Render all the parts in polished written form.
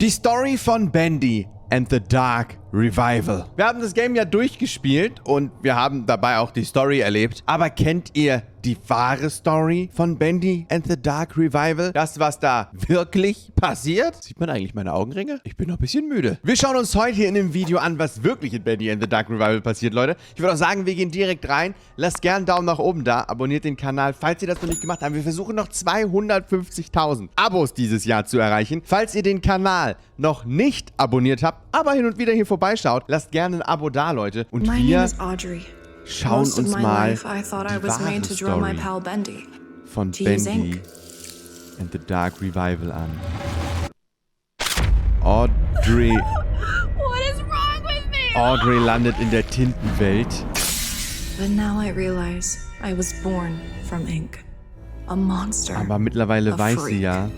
Die Story von Bendy and the Dark Revival. Wir haben das Game ja durchgespielt und wir haben dabei auch die Story erlebt. Aber kennt ihr die wahre Story von Bendy and the Dark Revival? Das, was da wirklich passiert? Sieht man eigentlich meine Augenringe? Ich bin noch ein bisschen müde. Wir schauen uns heute hier in dem Video an, was wirklich in Bendy and the Dark Revival passiert, Leute. Ich würde auch sagen, wir gehen direkt rein. Lasst gerne einen Daumen nach oben da. Abonniert den Kanal, falls ihr das noch nicht gemacht habt. Wir versuchen noch 250.000 Abos dieses Jahr zu erreichen. Falls ihr den Kanal noch nicht abonniert habt, aber hin und wieder hier vorbeischaut, lasst gerne ein Abo da, Leute. Und wir schauen uns mal die wahre Story von Bendy and the Dark Revival an. Audrey landet in der Tintenwelt. But now I realize I was born from ink. A monster. Aber mittlerweile weiß sie ja,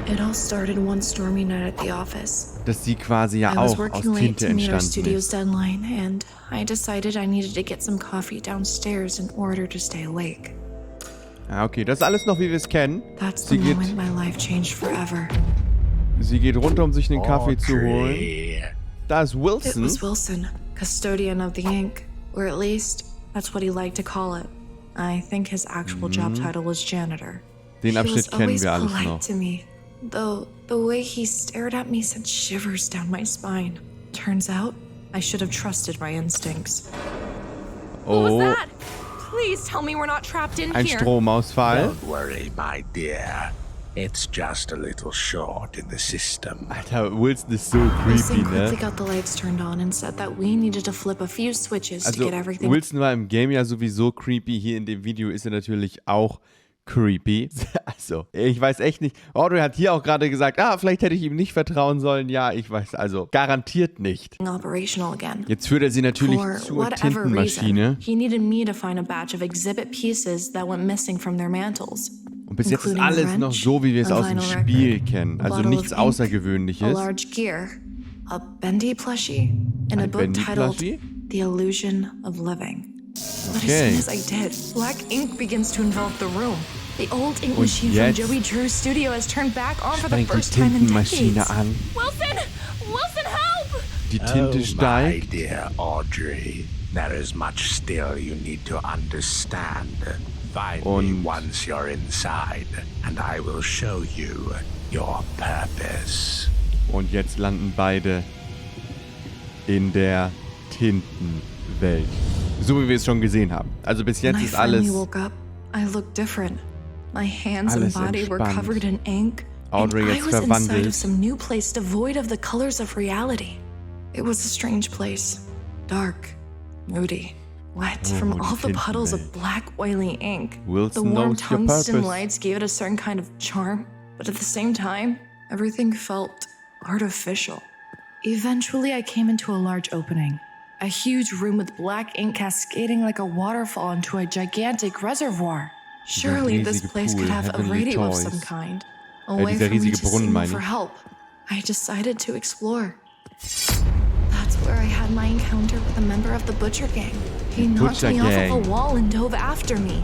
It all started one stormy night at the office. dass sie quasi ja I was auch aus working late Tinte to meet our entstanden studio's ist. deadline, and I decided I needed to get some coffee downstairs in order to stay awake. Ah, okay, das ist alles noch, wie wir es kennen. That's the moment my life changed forever. Sie geht runter, um sich einen Kaffee zu holen. Da ist It Wilson. was Wilson, custodian of the ink, or at least that's what he liked to call it. I think his actual job title was janitor. Den Abschnitt kennen wir alles polite noch. to me, though the way he stared at me sent shivers down my spine. Turns out, I should have trusted my instincts. Oh, Please tell me we're not trapped in ein here. Stromausfall. Don't worry, my dear. It's just a little short in the system. Alter, Wilson ist so Wilson creepy, quickly ne? got the lights turned on and said that we needed to flip a few switches to Also, get everything. Wilson war im Game ja sowieso creepy. Hier in dem Video ist er natürlich auch creepy. Also, ich weiß echt nicht. Audrey hat hier auch gerade gesagt, vielleicht hätte ich ihm nicht vertrauen sollen. Ja, ich weiß, also garantiert nicht. Operational again. Jetzt führt er sie natürlich For zur whatever Tintenmaschine. reason, he needed me to find a batch of exhibit pieces that went missing from their mantles. Und bis jetzt ist including a alles noch wrench, so, wie wir es a aus dem vinyl Spiel record, kennen. a Also bottle nichts of ink, a Außergewöhnliches. large gear, a Bendy plushie, and a Ein book titled Bendy-Plushie? The Illusion of Living. But Okay. as soon as I did, black ink begins to envelop the room. The old ink Und machine jetzt from Joey Drew's studio has turned back on for the Sprengt die first time in Tintenmaschine decades. an. Wilson! Wilson, help! Die Tinte My steigt. dear Audrey, there is much still you need to understand. Find me Und- once you're inside, and I will show you your purpose. Und jetzt landen beide in der Tintenwelt. So wie wir es schon gesehen haben. Also bis When jetzt I ist alles... finally woke up, I looked different. My hands and Alles body were entspannt. covered in ink, Audrey and I jetzt was inside verwandelt. of some new place devoid of the colors of reality. It was a strange place, dark, moody, wet from die all the puddles of Tintenwelt. black, oily ink. Wilson The warm knows your tungsten purpose. lights gave it a certain kind of charm, but at the same time, everything felt artificial. Eventually, I came into a large opening. A huge room with black ink cascading like a waterfall into a gigantic reservoir. Surely this riesige place could Pool, have a heavenly radio of toys. some kind. A way dieser for me riesige to Brunnen, signal meine for ich. help. I decided to explore. That's where I had my encounter with a member of the Butcher Gang. He knocked Butcher me off Gang. of a wall and dove after me.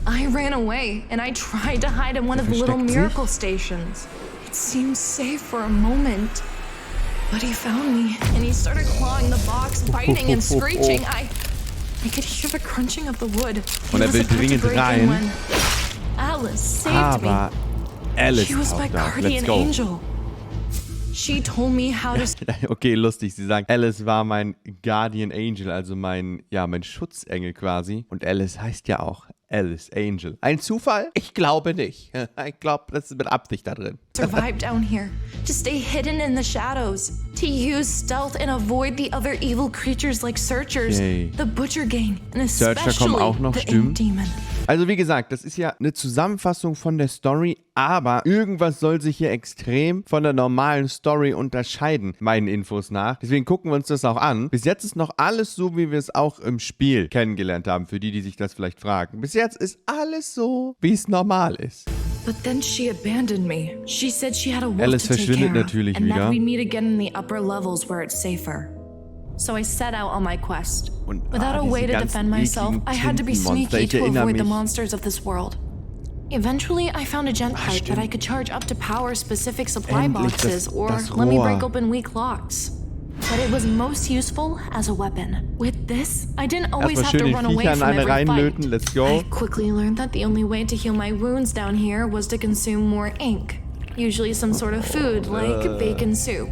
I ran away and I tried to hide in one of the little versteckt sich. miracle stations. It seemed safe for a moment. But he found me and he started clawing the box, biting and screeching. I could hear the crunching of the wood. He Und er was will about to dringend break in rein. when Alice saved me. Aber Alice She was my taucht auf. Let's guardian go. angel. She told me how to Okay, lustig. Sie sagt, Alice war mein Guardian Angel, also mein Schutzengel quasi. Und Alice heißt ja auch Alice Angel. Ein Zufall? Ich glaube nicht. Ich glaube, das ist mit Absicht da drin. survive down here, to stay hidden in the shadows, to use stealth and avoid the other evil creatures like Searchers, Okay. the Butcher Gang, and Searcher especially kommen auch noch, the stimmt. Ink Demon. Also wie gesagt, das ist ja eine Zusammenfassung von der Story, aber irgendwas soll sich hier extrem von der normalen Story unterscheiden, meinen Infos nach. Deswegen gucken wir uns das auch an. Bis jetzt ist noch alles so, wie wir es auch im Spiel kennengelernt haben, für die, die sich das vielleicht fragen. Bis jetzt ist alles so, wie es normal ist. But then she abandoned me. She said she had a wolf Alice to take verschwindet care of, natürlich and wieder. that we'd meet again in the upper levels where it's safer. So I set out on my quest. Und, Without a diese way to ganzen defend myself, ekligen I had to be Tintenmonster. sneaky Ich to erinnere avoid the mich. monsters of this world. Eventually, I found a gent pipe that I could charge up to power specific supply Endlich boxes or das let me Rohr. break open weak locks. But it was most useful as a weapon. With this, I didn't always Erstmal have schön to die run away Viecher in from eine every fight. reinlöten. Let's go. I quickly learned that the only way to heal my wounds down here was to consume more ink. Usually some sort of food like bacon soup.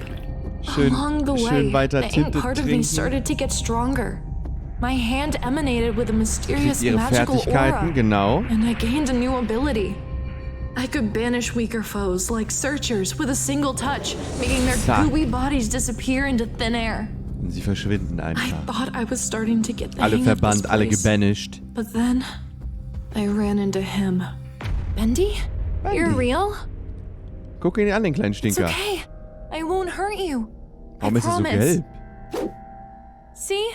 Schön, Along the schön way, weiter the ink Tinte part of me trinken. started to get stronger. My hand emanated with a mysterious Ihre magical Fertigkeiten, aura, genau. and I gained a new ability. I could banish weaker foes like searchers with a single touch, making their Zack. gooey bodies disappear into thin air. Sie verschwinden I einfach. thought I was starting to get the Alle hang of this verbannt, alle place. gebanished. But then, I ran into him. Bendy? You're real? Guck ihn an, den kleinen It's Stinker. okay. I won't hurt you. Warum I ist er so promise. gelb? See?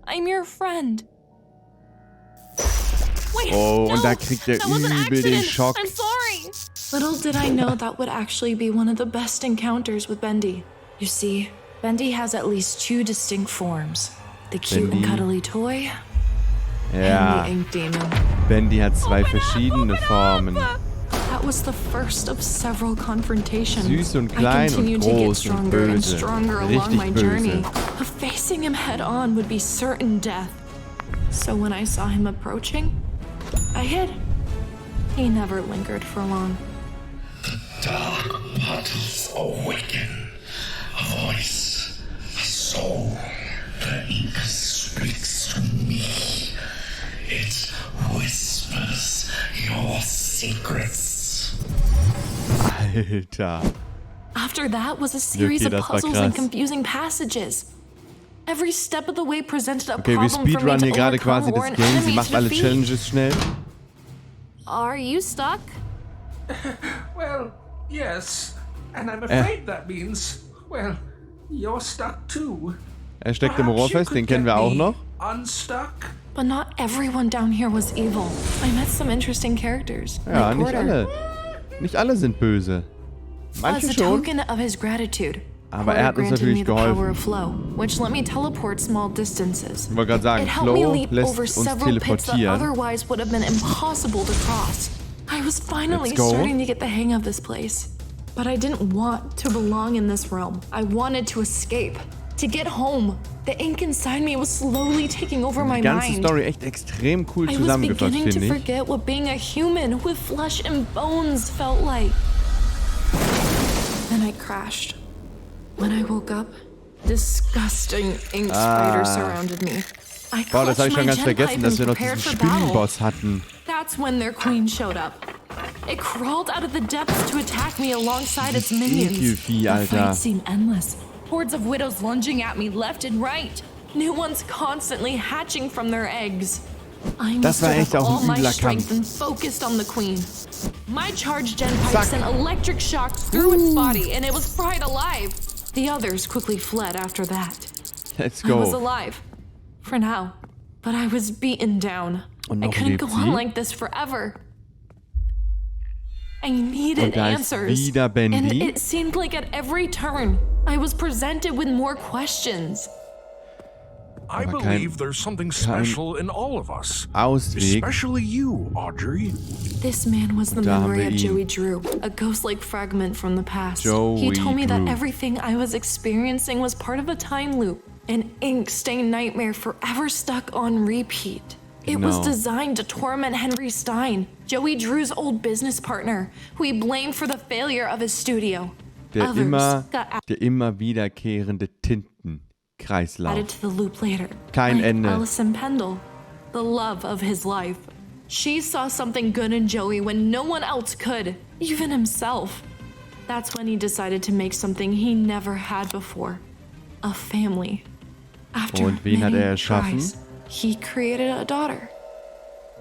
I'm your friend. Wait, Oh, no, und da kriegt er that was an übel den accident. Schock. I'm sorry. Little did I know that would actually be one of the best encounters with Bendy. You see, Bendy has at least two distinct forms. The cute Bendy. and cuddly toy Ja, and the ink demon. Bendy hat zwei verschiedene Formen. That was the first of several confrontations. Süß und I klein und continued to get groß und stronger and böse. stronger along my Richtig journey. böse. But facing him head on would be certain death. So when I saw him approaching, I hid. He never lingered for long. Dark portals awaken. A voice, a soul. The ink speaks to me. It whispers your secrets. Alter. After that was a series Okay, of das war puzzles and krass. confusing passages. Every step of the way presented a Okay, wir problem for me speedrunnen to hier gerade overcome quasi or das an Game. Sie enemy macht to alle defeat. Challenges schnell. Are you stuck? Well, yes. And I'm afraid that means, well, you're stuck too. Er steckt im Perhaps Rohr you fest, could den kennen get wir auch me noch. Unstuck? But not everyone down here was evil. I met some interesting characters. Ja, like nicht Porter. alle. Nicht alle sind böse. As Manche a schon. token of his gratitude, Aber er hat uns Porter granted natürlich me the power geholfen. of flow, which let me teleport small distances. Ich wollte gerade sagen, It helped me Flo leap lässt over uns several pits that teleportieren. otherwise would have been impossible to cross. I was finally Let's go. starting to get the hang of this place. But I didn't want to belong in this realm. I wanted to escape, to get home. The ink inside me was slowly taking over my Die ganze mind. Story echt extrem cool I was zusammengefasst, beginning to finde ich. forget what being a human with flesh and bones felt like. Then I crashed. When I woke up, disgusting ink spiders surrounded me. I Boah, das habe ich clutched schon my ganz gem vergessen, pipe dass and wir noch prepared diesen for battle. Spinnenboss hatten. That's when their queen showed up. It crawled out of the depths to attack me alongside its minions. Ekelvieh, The Alter. fight seemed endless. Hordes of widows lunging at me left and right. New ones constantly hatching from their eggs. I Das war echt mustered up auch ein all my übler strength Kampf. and focused on the queen. My charged gen pipe Zack. sent electric shocks through its body, and it was fried alive. The others quickly fled after that. Let's I was go. alive. For now. But I was beaten down. Und I noch couldn't go lebt sie. on like this forever. I needed Und da ist answers. wieder Bendy. And it seemed like at every turn, I was presented with more questions. I Aber believe there's something special in all of us. Ausweg. Especially you, Audrey. This man was the Da haben memory wir of ihn. Joey Drew, a ghost-like fragment from the past. Joey He told me Drew. that everything I was experiencing was part of a time loop, an ink-stained nightmare forever stuck on repeat. It was Genau. designed to torment Henry Stein, Joey Drew's old business partner, who he blamed for the failure of his studio. Der Others got immer wiederkehrende Tintenkreislauf. added to the loop later. Kein like Ende. Allison Pendle, the love of his life. She saw something good in Joey when no one else could, even himself. That's when he decided to make something he never had before. A family. After Und wen hat many erschaffen? tries, he created a daughter.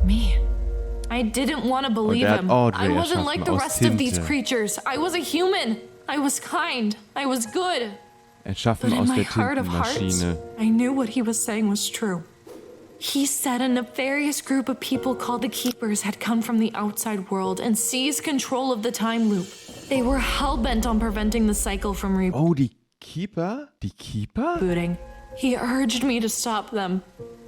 Me. I didn't want to believe hat him. Audrey I wasn't like the erschaffen aus rest of these Tinte. creatures. I was a human. I was kind. I was good. Erschaffen But in aus my der heart of hearts, Tintenmaschine. I knew what he was saying was true. He said a nefarious group of people called the Keepers had come from the outside world and seized control of the time loop. They were hell-bent on preventing the cycle from Oh, die Keeper? Die Keeper? rebooting. He urged me to stop them.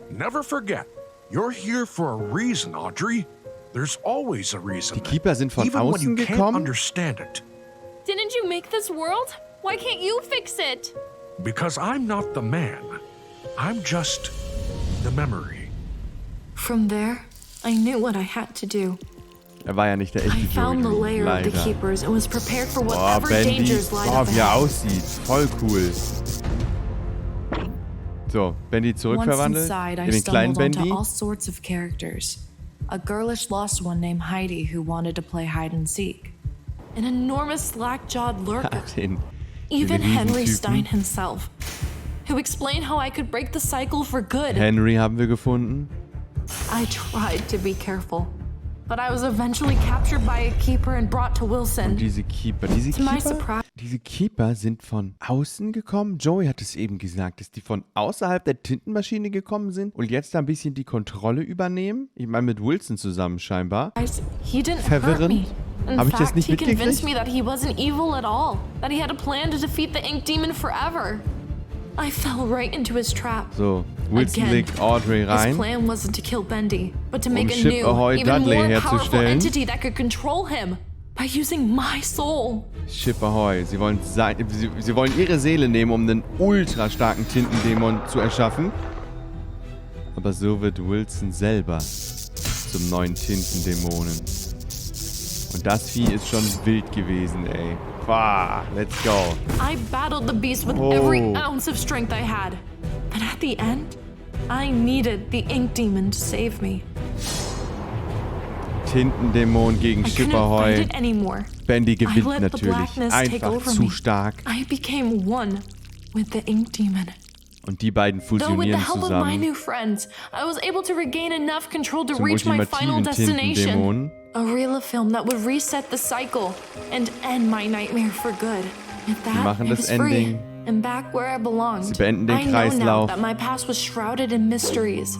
Never forget, you're here for a reason, Audrey. There's always a reason. Die Keeper sind von even when außen you can't gekommen? understand it. Didn't you make this world? Why can't you fix it? Because I'm not the man. I'm just the memory. From there, I knew what I had to do. Er war ja nicht der echte I found the Joey, lair of the leider. keepers and was prepared for Oh, whatever Bendy. dangers lied Oh, up wie er ahead. aussieht. Voll cool. So, Bendy Once zurückverwandelt inside, I in den kleinen stumbled Bendy. onto all sorts of characters. A girlish lost one named Heidi who wanted to play hide and seek. An enormous slack-jawed lurker. Den Even Henry Riesentypen. Stein himself, who explained how I could break the cycle for good. Henry haben wir gefunden. I tried to be careful, but I was eventually captured by a keeper and brought to Und Wilson. diese Keeper. Diese Keeper sind von außen gekommen. Joey hat es eben gesagt, dass die von außerhalb der Tintenmaschine gekommen sind und jetzt da ein bisschen die Kontrolle übernehmen. Ich meine mit Wilson zusammen scheinbar. He didn't hurt Verwirrend. me. In Hab ich das fact, nicht he convinced mitgekriegt? me that he wasn't evil at all, that he had a plan to defeat the Ink Demon forever. I fell right into his trap. So, Wilson Again, legt Audrey His rein. plan wasn't to kill Bendy, but to make a Ship new, Ahoy even Dudley more powerful herzustellen. entity that could control him by using my soul. Ship Ahoy. Sie wollen ihre Seele nehmen, um einen ultra starken Tintendämon zu erschaffen. Aber so wird Wilson selber zum neuen Tintendämonen. Und das Vieh ist schon wild gewesen, ey. Bah, let's go. I battled the beast with every ounce of strength I had. But at the end, I needed the Ink Demon to save me. Tintendämon gegen I Ship couldn't fight Ahoy. it anymore. Bendy I gewinnt let the natürlich. blackness take Einfach over zu me. stark. I became one with the Ink Demon. Und die beiden Though with the fusionieren help of my zusammen new friends, I was able to regain enough control to zum reach my final ultimativen destination. Tintendämon. A reel of film that would reset the cycle and end my nightmare for good. With that, machen I das was free Ending. and back where I belonged. Sie beenden den I know now Kreislauf. that my past was shrouded in mysteries,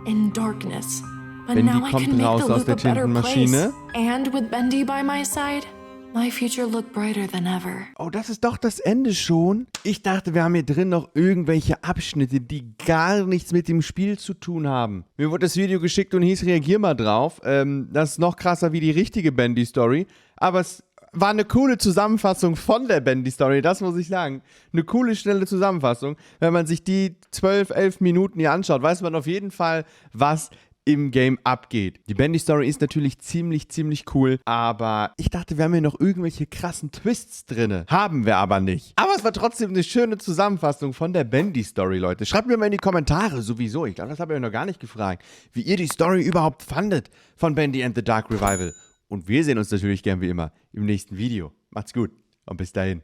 in darkness. But Bendy now I kommt can make raus the aus loop der a better Tintenmaschine. place. And with Bendy by my side, my future looked brighter than ever. Oh, das ist doch das Ende schon. Ich dachte, wir haben hier drin noch irgendwelche Abschnitte, die gar nichts mit dem Spiel zu tun haben. Mir wurde das Video geschickt und hieß, reagier mal drauf. Das ist noch krasser wie die richtige Bendy-Story. Aber es war eine coole Zusammenfassung von der Bendy-Story, das muss ich sagen. Eine coole, schnelle Zusammenfassung. Wenn man sich die 12, 11 Minuten hier anschaut, weiß man auf jeden Fall, was im Game abgeht. Die Bendy-Story ist natürlich ziemlich cool, aber ich dachte, wir haben hier noch irgendwelche krassen Twists drin. Haben wir aber nicht. Aber es war trotzdem eine schöne Zusammenfassung von der Bendy-Story, Leute. Schreibt mir mal in die Kommentare sowieso, ich glaube, das habe ich euch noch gar nicht gefragt, wie ihr die Story überhaupt fandet von Bendy and the Dark Revival. Und wir sehen uns natürlich gern wie immer im nächsten Video. Macht's gut und bis dahin.